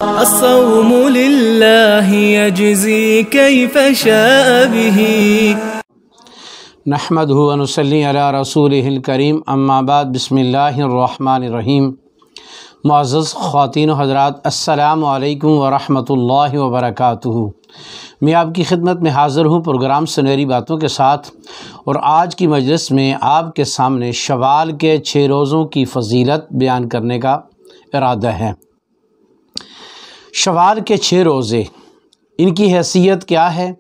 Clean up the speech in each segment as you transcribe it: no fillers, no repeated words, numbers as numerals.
الصوم لله يجزي كيف شاء به نحمده ونصلي على رسوله الكريم اما بعد بسم اللہ الرحمن الرحیم۔ معزز خواتین و حضرات، السلام علیکم ورحمۃ اللہ وبرکاتہ۔ میں آپ کی خدمت میں حاضر ہوں پروگرام سنہری باتوں کے ساتھ، اور آج کی مجلس میں آپ کے سامنے شوال کے 6 روزوں کی فضیلت بیان کرنے کا ارادہ ہے۔ شوال کے 6 روزے، ان کی حیثیت کیا ہے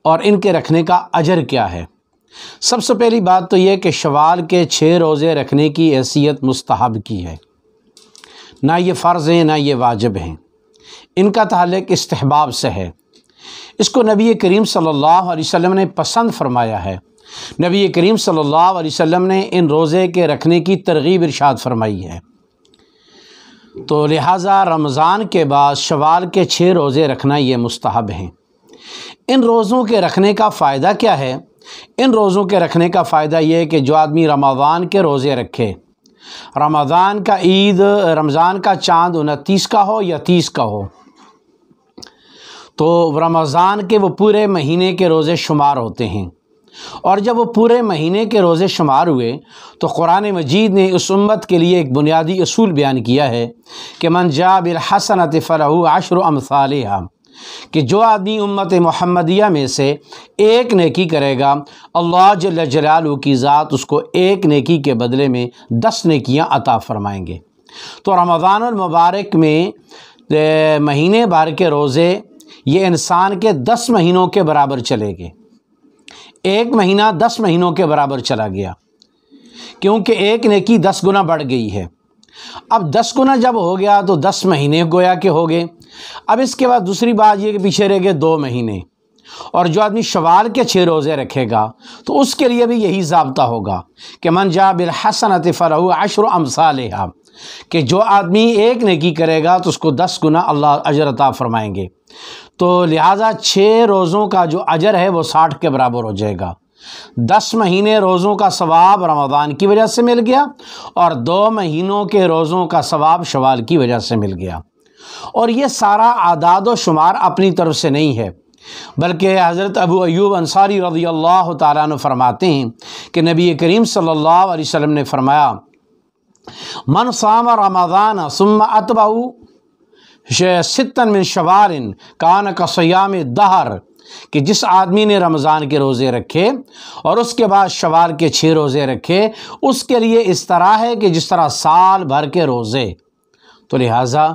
اور ان کے رکھنے کا اجر کیا ہے؟ سب سے پہلی بات تو یہ کہ شوال کے 6 روزے رکھنے کی حیثیت مستحب کی ہے، نہ یہ فرض ہیں نہ یہ واجب ہیں، ان کا تعلق استحباب سے ہے۔ اس کو نبی کریم صلی اللہ علیہ وسلم نے پسند فرمایا ہے۔ نبی کریم صلی اللہ علیہ وسلم نے ان روزے کے رکھنے کی ترغیب ارشاد فرمائی ہے، تو لہٰذا رمضان کے بعد شوال کے 6 روزے رکھنا یہ مستحب ہیں۔ ان روزوں کے رکھنے کا فائدہ کیا ہے؟ ان روزوں کے رکھنے کا فائدہ یہ ہے کہ جو آدمی رمضان کے روزے رکھے، رمضان کا چاند 29 کا ہو یا 30 کا ہو، تو رمضان کے وہ پورے مہینے کے روزے شمار ہوتے ہیں، اور جب وہ پورے مہینے کے روزے شمار ہوئے تو قرآن مجید نے اس امت کے لیے ایک بنیادی اصول بیان کیا ہے کہ من جاء بالحسنۃ فلہ عشر امثالھا، کہ جو آدمی امت محمدیہ میں سے ایک نیکی کرے گا، اللہ جل جلالہ کی ذات اس کو ایک نیکی کے بدلے میں 10 نیکیاں عطا فرمائیں گے۔ تو رمضان المبارک میں مہینے بھر کے روزے یہ انسان کے 10 مہینوں کے برابر چلے گے۔ ایک مہینہ 10 مہینوں کے برابر چلا گیا، کیونکہ ایک نیکی 10 گنا بڑھ گئی ہے۔ اب 10 گنا جب ہو گیا تو 10 مہینے گویا کہ ہو گئے۔ اب اس کے بعد دوسری بات یہ کہ پیچھے رہ گئے 2 مہینے، اور جو آدمی شوال کے 6 روزے رکھے گا تو اس کے لیے بھی یہی ضابطہ ہوگا کہ من جاء بالحسنۃ فلہ عشر امثالھا، کہ جو آدمی ایک نیکی کرے گا تو اس کو 10 گنا اللہ اجر عطا فرمائیں گے۔ تو لہٰذا 6 روزوں کا جو اجر ہے وہ 60 کے برابر ہو جائے گا۔ 10 مہینے روزوں کا ثواب رمضان کی وجہ سے مل گیا، اور 2 مہینوں کے روزوں کا ثواب شوال کی وجہ سے مل گیا۔ اور یہ سارا اعداد و شمار اپنی طرف سے نہیں ہے، بلکہ حضرت ابو ایوب انصاری رضی اللہ تعالیٰ عنہ فرماتے ہیں کہ نبی کریم صلی اللہ علیہ وسلم نے فرمایا من صام رمضان ثم اتبعہ 6 من شوال کان کصیام الدہر، کہ جس آدمی نے رمضان کے روزے رکھے اور اس کے بعد شوال کے 6 روزے رکھے، اس کے لیے اس طرح ہے کہ جس طرح سال بھر کے روزے۔ تو لہٰذا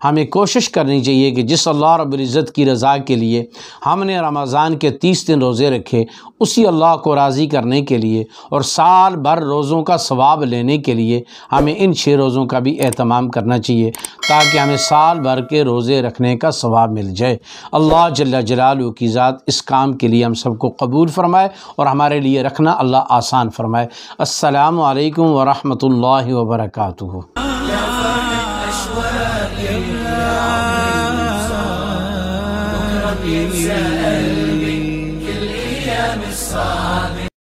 ہمیں کوشش کرنی چاہیے کہ جس اللہ رب العزت کی رضا کے لیے ہم نے رمضان کے 30 دن روزے رکھے، اسی اللہ کو راضی کرنے کے لیے اور سال بھر روزوں کا ثواب لینے کے لیے ہمیں ان 6 روزوں کا بھی اہتمام کرنا چاہیے، تاکہ ہمیں سال بھر کے روزے رکھنے کا ثواب مل جائے۔ اللہ جل جلالہ کی ذات اس کام کے لیے ہم سب کو قبول فرمائے اور ہمارے لیے رکھنا اللہ آسان فرمائے۔ السلام علیکم ورحمۃ اللہ وبرکاتہ۔ يا